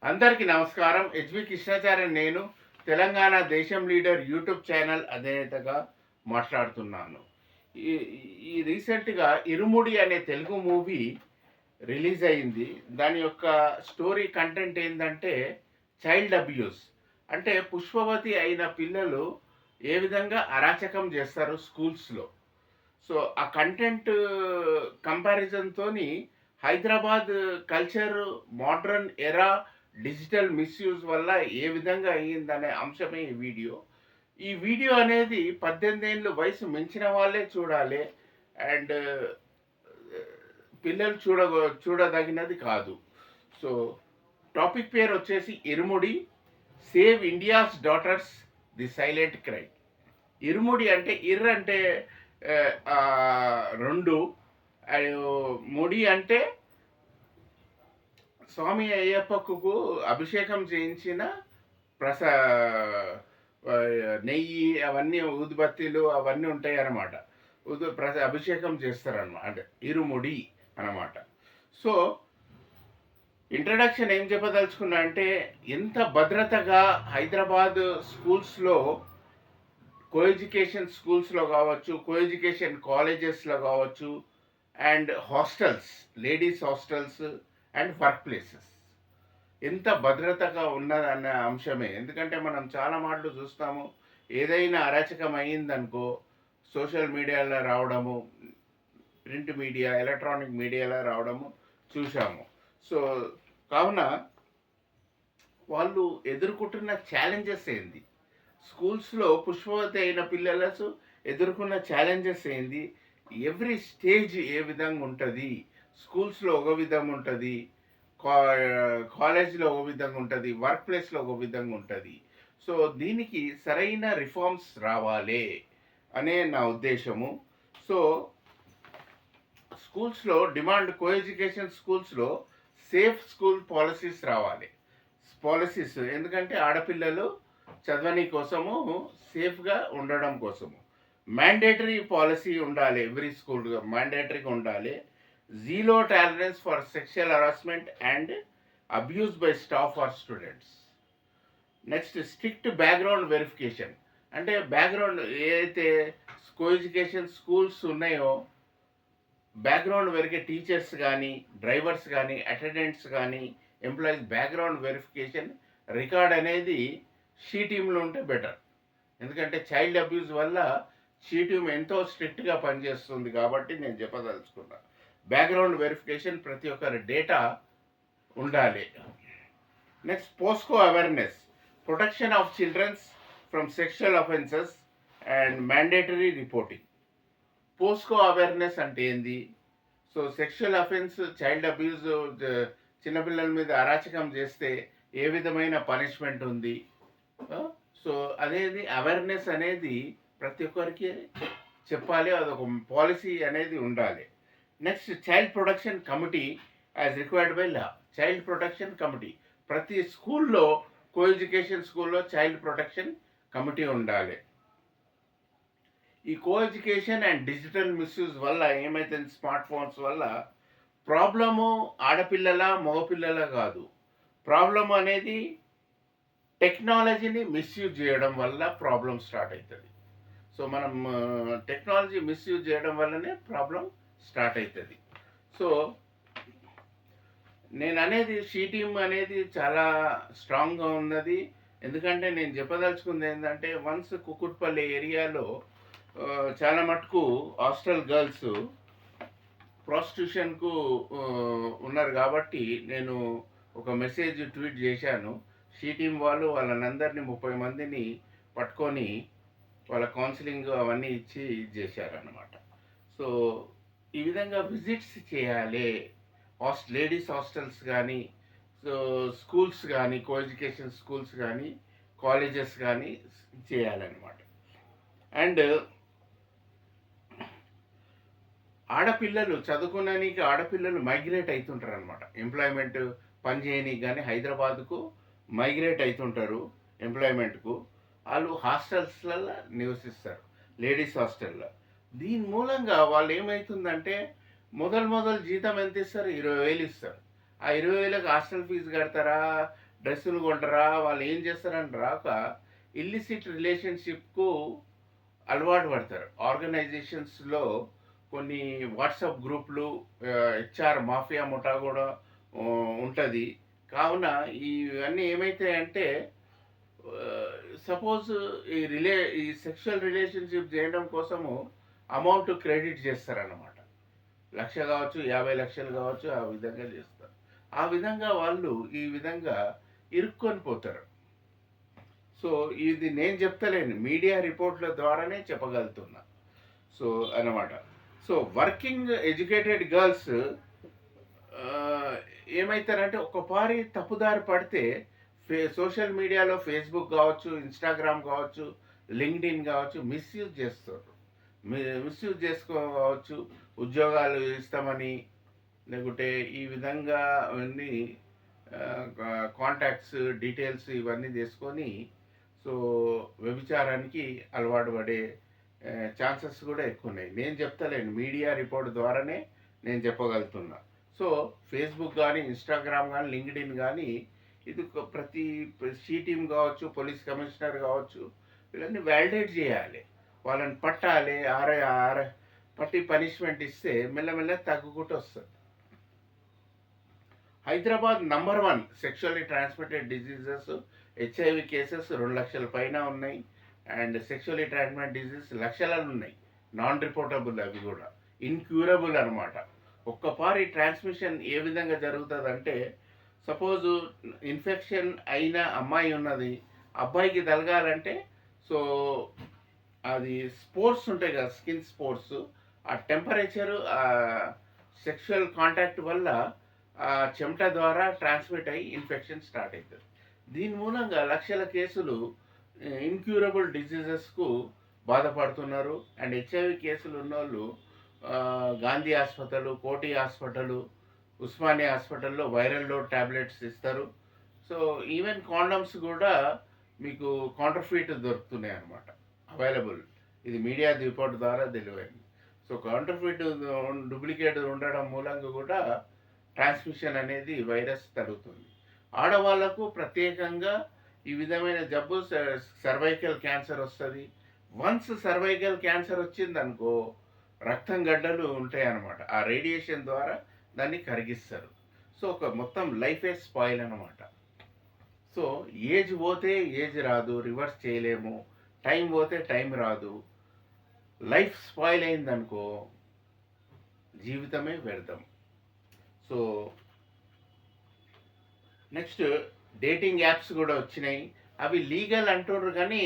అందరికీ నమస్కారం. హెచ్‌బి కృష్ణాచార్య నేను తెలంగాణ దేశం లీడర్ యూట్యూబ్ ఛానల్ అధినేతగా మాట్లాడుతున్నాను. ఈ ఈ రీసెంట్‌గా 'ఇరుముడి' అనే తెలుగు మూవీ రిలీజ్ అయింది. దాని యొక్క స్టోరీ కంటెంట్ ఏందంటే చైల్డ్ అబ్యూస్. అంటే పుష్పవతి అయిన పిల్లలు ఏ విధంగా అరాచకం చేస్తారు స్కూల్స్‌లో. సో, ఆ కంటెంట్ కంపారిజన్‌తోని హైదరాబాద్ కల్చర్, మోడ్రన్ ఎరా, డిజిటల్ మిస్‌యూజ్ వల్ల ఏ విధంగా అయ్యిందనే అంశమే ఈ వీడియో. ఈ వీడియో అనేది 18 ఏండ్లు వయసు మించిన వాళ్ళే చూడాలి. అండ్ పిల్లలు చూడదగినది కాదు. సో, టాపిక్ పేరు వచ్చేసి 'Irumudi save India's daughters the silent cry'. Irumudi అంటే అంటే 2, ముడి అంటే స్వామి అయ్యప్పకు అభిషేకం చేయించిన ప్రసా నెయ్యి అవన్నీ ఊదుబత్తీలు అవన్నీ ఉంటాయి అన్నమాట. అభిషేకం చేస్తారన్నమాట. అంటే ఇరుముడి అన్నమాట. సో, ఇంట్రడక్షన్ ఏం చెప్పదలుచుకున్నా అంటే ఎంత భద్రతగా హైదరాబాద్ స్కూల్స్లో కోఎడ్యుకేషన్ స్కూల్స్లో కావచ్చు, కోఎడ్యుకేషన్ కాలేజెస్లో కావచ్చు, and hostels, ladies hostels and work places ఎంత భద్రతగా ఉన్నదన్న అంశమే. ఎందుకంటే మనం చాలా మాటలు చూస్తాము. ఏదైనా అరాచకం అయ్యిందనుకో సోషల్ మీడియాలో రావడము, ప్రింట్ మీడియా, ఎలక్ట్రానిక్ మీడియాలో రావడము చూసాము. సో, కావున వాళ్ళు ఎదుర్కొంటున్న ఛాలెంజెస్ ఏంది, స్కూల్స్లో పుష్పవతి అయిన పిల్లలకు ఎదుర్కొన్న ఛాలెంజెస్ ఏంది, ఎవ్రీ స్టేజ్ ఏ విధంగా ఉంటుంది, స్కూల్స్లో ఒక విధంగా ఉంటుంది, కాలేజ్లో ఒక విధంగా ఉంటుంది, వర్క్ ప్లేస్లో ఒక విధంగా ఉంటుంది. సో, దీనికి సరైన రిఫార్మ్స్ రావాలి అనే నా ఉద్దేశము. సో, స్కూల్స్లో డిమాండ్ కోఎడ్యుకేషన్ స్కూల్స్లో సేఫ్ స్కూల్ పాలసీస్ రావాలి. పాలసీస్ ఎందుకంటే ఆడపిల్లలు చదవని కోసము, సేఫ్గా ఉండడం కోసము మ్యాండేటరీ పాలసీ ఉండాలి. ఎవ్రీ స్కూల్ మ్యాండేటరీగా ఉండాలి. Zero tolerance for sexual harassment and abuse by staff or students. Next, strict background verification. అంటే బ్యాక్గ్రౌండ్ ఏదైతే కోఎడ్యుకేషన్ స్కూల్స్ ఉన్నాయో బ్యాక్గ్రౌండ్ వెరికే టీచర్స్ కానీ, డ్రైవర్స్ కానీ, అటెండెంట్స్ కానీ, ఎంప్లాయీస్ బ్యాక్గ్రౌండ్ వెరిఫికేషన్ రికార్డ్ అనేది షీ టీంలో ఉంటే బెటర్. ఎందుకంటే చైల్డ్ అబ్యూస్ వల్ల షీ టీమ్ ఎంతో స్ట్రిక్ట్గా పనిచేస్తుంది కాబట్టి నేను చెప్పదలుచుకున్నా. బ్యాక్గ్రౌండ్ వెరిఫికేషన్ ప్రతి ఒక్కరి డేటా ఉండాలి. Next, POCSO awareness, protection of childrens from sexual offences and mandatory reporting. POCSO awareness అంటే ఏంది? So, sexual offence, child abuse, చిన్నపిల్లల మీద అరాచకం చేస్తే ఏ విధమైన పనిష్మెంట్ ఉంది. సో, అనేది అవేర్నెస్ అనేది ప్రతి ఒక్కరికి చెప్పాలి. అదొక పాలసీ అనేది ఉండాలి. Next, child protection committee as required by law. Child protection committee ప్రతి స్కూల్లో, కోఎడ్యుకేషన్ స్కూల్లో చైల్డ్ ప్రొటెక్షన్ కమిటీ ఉండాలి. ఈ కోఎడ్యుకేషన్ అండ్ డిజిటల్ మిస్యూజ్ వల్ల ఏమైతుంది, స్మార్ట్ ఫోన్స్ వల్ల ప్రాబ్లము ఆడపిల్లల మగపిల్లల కాదు. ప్రాబ్లం అనేది టెక్నాలజీని మిస్యూజ్ చేయడం వల్ల ప్రాబ్లం స్టార్ట్ అవుతుంది. సో, మనం టెక్నాలజీ మిస్యూజ్ చేయడం వల్లనే ప్రాబ్లం స్టార్ట్ అవుతుంది. సో, నేను అనేది షీ టీమ్ అనేది చాలా స్ట్రాంగ్గా ఉన్నది. ఎందుకంటే నేను చెప్పదలుచుకుంది ఏంటంటే వన్స్ కుకుట్పల్లి ఏరియాలో చాలా మటుకు హాస్టల్ గర్ల్స్ ప్రాస్టిట్యూషన్కు ఉన్నారు కాబట్టి నేను ఒక మెసేజ్ ట్వీట్ చేశాను. షీ టీమ్ వాళ్ళు వాళ్ళనందరినీ 30 మందిని పట్టుకొని వాళ్ళ కౌన్సిలింగ్ అవన్నీ ఇచ్చి ఇది చేశారన్నమాట. సో, ఈ విధంగా విజిట్స్ చేయాలి. లేడీస్ హాస్టల్స్ కానీ, సో స్కూల్స్ కానీ, కోఎడ్యుకేషన్ స్కూల్స్ కానీ, కాలేజెస్ కానీ చేయాలన్నమాట. అండ్ ఆడపిల్లలు చదువుకోవడానికి ఆడపిల్లలు మైగ్రేట్ అవుతుంటారు అనమాట. ఎంప్లాయ్మెంట్ పని చేయడానికి కానీ హైదరాబాద్కు మైగ్రేట్ అవుతుంటారు ఎంప్లాయ్మెంట్కు. వాళ్ళు హాస్టల్స్లలో నివసిస్తారు, లేడీస్ హాస్టల్లో. దీని మూలంగా వాళ్ళు ఏమవుతుందంటే మొదలు జీతం ఎంత ఇస్తారు? 20,000 ఇస్తారు. ఆ 20,000కి హాస్టల్ ఫీజు కడతారా, డ్రెస్సులు కొంటరా, వాళ్ళు ఏం చేస్తారని రాక ఇల్లిసిట్ రిలేషన్‌షిప్‌కు అలవాటు పడతారు. ఆర్గనైజేషన్స్‌లో కొన్ని వాట్సాప్ గ్రూప్‌లు హెచ్ఆర్ మాఫియా ముఠా గూడా ఉంటది. కావున ఇవన్నీ ఏమైతాయంటే సపోజ్ ఈ సెక్షువల్ రిలేషన్‌షిప్ జేయడం కోసము అమౌంట్ క్రెడిట్ చేస్తారన్నమాట. 1,00,000 కావచ్చు, 50,00,000 కావచ్చు, ఆ విధంగా చేస్తారు. ఆ విధంగా వాళ్ళు ఈ విధంగా ఇరుక్కొని పోతారు. సో, ఇది నేను చెప్తలేను. మీడియా రిపోర్ట్‌ల ద్వారానే చెప్పగలుగుతున్నా. సో, అన్నమాట. సో, వర్కింగ్ ఎడ్యుకేటెడ్ గర్ల్స్ ఆహ్, ఏమైతారంటే ఒక్కపారి తప్పుదారి పడితే సోషల్ మీడియాలో ఫేస్‌బుక్ గావచ్చు, ఇన్‌స్టాగ్రామ్ గావచ్చు, లింక్డ్ఇన్ గావచ్చు మిస్‌యూజ్ చేస్తారు. మిస్‌యూజ్ చేసుకోవచ్చు. ఉద్యోగాలు ఇస్తామని, లేకుంటే ఈ విధంగా అవన్నీ కాంటాక్ట్స్, డీటెయిల్స్ ఇవన్నీ తీసుకొని సో, వ్యభిచారానికి అలవాటు పడే ఛాన్సెస్ కూడా ఎక్కువున్నాయి. నేను చెప్తలేను. మీడియా రిపోర్ట్ ద్వారానే నేను చెప్పగలుగుతున్నా. సో, ఫేస్‌బుక్ గానీ, ఇన్‌స్టాగ్రామ్ గానీ, లింక్డ్ఇన్ గానీ ఇది ప్రతి షీ టీమ్ గావచ్చు, పోలీస్ కమిషనర్ గావచ్చు, వీళ్ళని వాలిడేట్ జేయాలి. వాళ్ళని పట్టాలి. పట్టి పనిష్మెంట్ ఇస్తే మెల్లమెల్లగా తగ్గుకుంటూ వస్తది. Hyderabad number 1 sexually transmitted diseases HIV cases 2,00,000 పైన ఉన్నాయి. అండ్ సెక్షువల్లీ ట్రాన్స్‌మిటెడ్ డిసీజెస్ లక్షలలో ఉన్నాయి. నాన్ రిపోర్టబుల్ అవి గూడా. ఇన్‌క్యూరబుల్ అనమాట. ఒక్కపారి ట్రాన్స్మిషన్ ఏ విధంగా జరుగుతదంటే సపోజు ఇన్ఫెక్షన్ అయిన అమ్మాయి ఉన్నది. అబ్బాయికి తలగాలంటే సో, అది స్పోర్స్ ఉంటాయి కదా! Skin spores. ఆ టెంపరేచరు సెక్షువల్ కాంటాక్ట్ వల్ల చెమట ద్వారా ట్రాన్స్మిట్ అయ్యి ఇన్ఫెక్షన్ స్టార్ట్ అయితది. దీని మూలంగా లక్షల కేసులు ఇన్‌క్యూరబుల్ డిసీజెస్‌కు బాధపడుతున్నారు. అండ్ హెచ్ఐవి కేసులు ఉన్నోళ్ళు గాంధీ హాస్పిటలు, కోటి హాస్పిటలు, ఉస్మానియా హాస్పిటల్‌లో వైరల్ లోడ్ టాబ్లెట్స్ ఇస్తారు. సో, ఈవెన్ కాండమ్స్ గూడా మీకు కౌంటర్‌ఫీట్ దొరుకుతున్నాయన్నమాట. అవైలబుల్. ఇది మీడియా రిపోర్ట్ ద్వారా తెలివైంది. సో, కౌంటర్‌ఫీట్ డూప్లికేట్ ఉండడం మూలంగా గూడా ట్రాన్స్మిషన్ అనేది వైరస్ తగ్గుతుంది. ఆడవాళ్లకు ప్రత్యేకంగా ఈ విధమైన జబ్బు సర్వైకల్ క్యాన్సర్ వస్తది. వన్స్ సర్వైకల్ క్యాన్సర్ వచ్చిందనుకో రక్తం గడ్డలు ఉంటాయన్నమాట. ఆ రేడియేషన్ ద్వారా దాన్ని కరిగిస్తారు. సో, ఒక మొత్తం లైఫే స్పాయిల్ అన్నమాట. సో, ఏజ్ పోతే ఏజ్ రాదు. రివర్స్ చేయలేము. టైం పోతే టైం రాదు. లైఫ్ స్పాయిల్ అయిందనుకో జీవితమే వ్యర్థం. సో, నెక్స్ట్ డేటింగ్ యాప్స్ కూడా వచ్చినాయి. అవి లీగల్ అంటుర్రు కానీ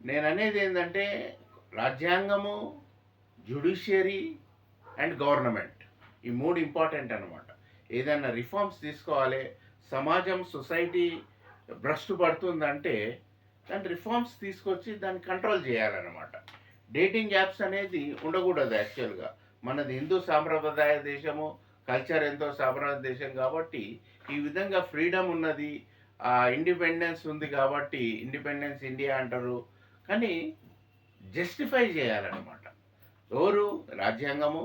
నేననేది ఏందంటే రాజ్యాంగము, జ్యుడిషియరీ అండ్ గవర్నమెంట్ ఈ 3 ఇంపార్టెంట్ అనమాట. ఏదైనా రిఫార్మ్స్ తీసుకోవాలి. సమాజం, సొసైటీ భ్రష్టు పడుతుందంటే దాని రిఫార్మ్స్ తీసుకొచ్చి దాన్ని కంట్రోల్ చేయాలన్నమాట. డేటింగ్ యాప్స్ అనేది ఉండకూడదు యాక్చువల్‌గా. మనది హిందూ సాంప్రదాయ దేశము, కల్చర్ ఎంతో సాంప్రదాయ దేశం కాబట్టి ఈ విధంగా ఫ్రీడమ్ ఉన్నది. ఇండిపెండెన్స్ ఉంది కాబట్టి ఇండిపెండెన్స్ ఇండియా అంటారు. కానీ జస్టిఫై చేయాలన్నమాట. ఎవరు? రాజ్యాంగము,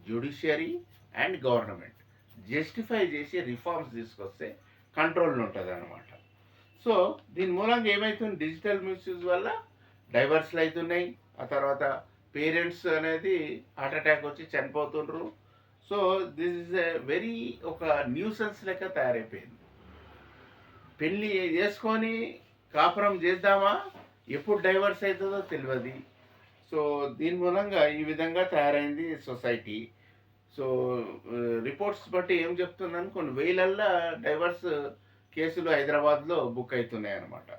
జ్యుడిషియరీ అండ్ గవర్నమెంట్. జస్టిఫై చేసి రిఫార్మ్స్ తీసుకొస్తే కంట్రోల్‌లో ఉంటదన్నమాట. సో, దీని మూలంగా ఏమైతుంది? డిజిటల్ మిస్‌యూజ్ వల్ల డైవర్స్‌లు అయితున్నాయి. ఆ తర్వాత పేరెంట్స్ అనేది హార్ట్ అటాక్ వచ్చి చనిపోతుండ్రు. So, this is a very ఒక న్యూసెన్స్ లెక్క తయారైపోయింది. పెళ్లి చేసుకొని కాపురం చేద్దామా? ఎప్పుడు డైవర్స్ అవుతుందో తెలవది. సో, దీని మూలంగా ఈ విధంగా తయారైంది సొసైటీ. సో, రిపోర్ట్స్ బట్టి ఏం చెప్తున్నాను కొన్ని వేలల్లో డైవర్స్ కేసులు హైదరాబాద్‌లో బుక్ అయితున్నాయన్నమాట.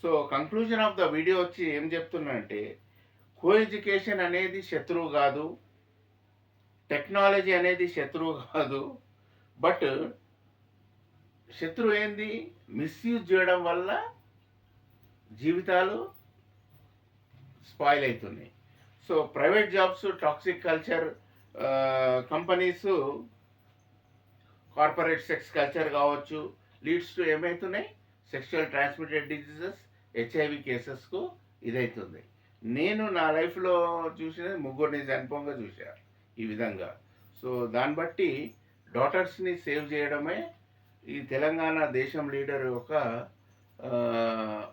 So, conclusion of the video వచ్చి ఏం చెప్తున్నా అంటే కో ఎడ్యుకేషన్ అనేది శత్రువు కాదు. టెక్నాలజీ అనేది శత్రువు కాదు. బట్ శత్రువు ఏంది? మిస్‌యూజ్ చేయడం వల్ల జీవితాలు స్పాయిల్ అవుతున్నాయి. So, private jobs, toxic culture, companies, corporate sex culture కావచ్చు లీడ్స్ టు ఏమవుతున్నాయి? సెక్షువల్ ట్రాన్స్మిటెడ్ డిసీజెస్, హెచ్ఐవి కేసెస్‌కు ఇదైతుంది. నేను నా లైఫ్‌లో చూసినది ముగ్గురిని చనిపోగా చూశాను ఈ విధంగా. సో, దాన్ని బట్టి డాటర్స్‌ని సేవ్ చేయడమే ఈ తెలంగాణ దేశం లీడర్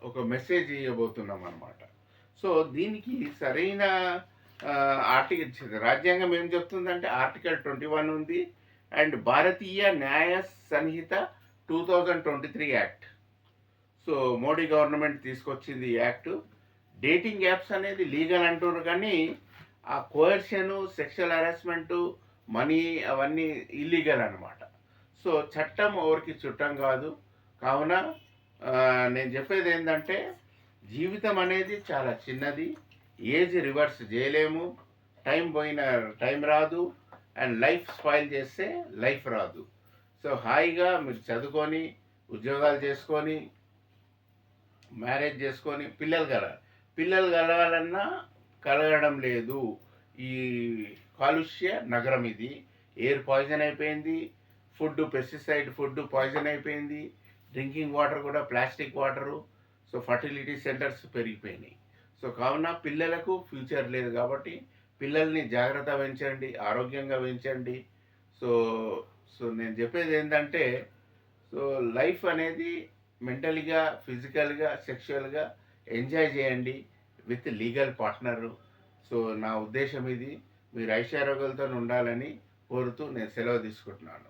ఒక మెసేజ్ ఇవ్వబోతున్నాం అనమాట. సో దీనికి సరైన ఆర్టికల్ రాజ్యాంగం ఏం చెప్తుందంటే ఆర్టికల్ 21 ఉంది. అండ్ భారతీయ న్యాయ సంహిత 2023 యాక్ట్. సో మోడీ గవర్నమెంట్ తీసుకొచ్చింది ఈ యాక్ట్. డేటింగ్ యాప్స్ అనేది లీగల్ అంటున్నారు కానీ ఆ కోయర్షను, సెక్షువల్ హరాస్మెంటు, మనీ అవన్నీ ఇల్లీగల్ అనమాట. సో చట్టం ఎవరికి చుట్టం కాదు. కావున నేను చెప్పేది ఏంటంటే జీవితం అనేది చాలా చిన్నది. ఏజ్ రివర్స్ చేయలేము. టైం పోయిన టైం రాదు. అండ్ లైఫ్ స్పాయిల్ చేస్తే లైఫ్ రాదు. సో హాయిగా మీరు చదువుకొని ఉద్యోగాలు చేసుకొని మ్యారేజ్ చేసుకొని పిల్లలు కలగాలన్నా కలగడం లేదు. ఈ కాలుష్య నగరం ఇది. ఎయిర్ పాయిజన్ అయిపోయింది. పెస్టిసైడ్ ఫుడ్ పాయిజన్ అయిపోయింది. డ్రింకింగ్ వాటర్ కూడా plastic water. So fertility centres పెరిగిపోయినాయి. సో కావున పిల్లలకు ఫ్యూచర్ లేదు కాబట్టి పిల్లల్ని జాగ్రత్త పెంచండి, ఆరోగ్యంగా పెంచండి. సో సో నేను చెప్పేది ఏంటంటే సో లైఫ్ అనేది మెంటల్గా, ఫిజికల్గా, సెక్షువల్గా ఎంజాయ్ చేయండి విత్ లీగల్ పార్ట్నరు. సో నా ఉద్దేశం ఇది. మీరు ఐశ్వర్యతతో ఉండాలని కోరుతూ నేను సెలవు తీసుకుంటున్నాను.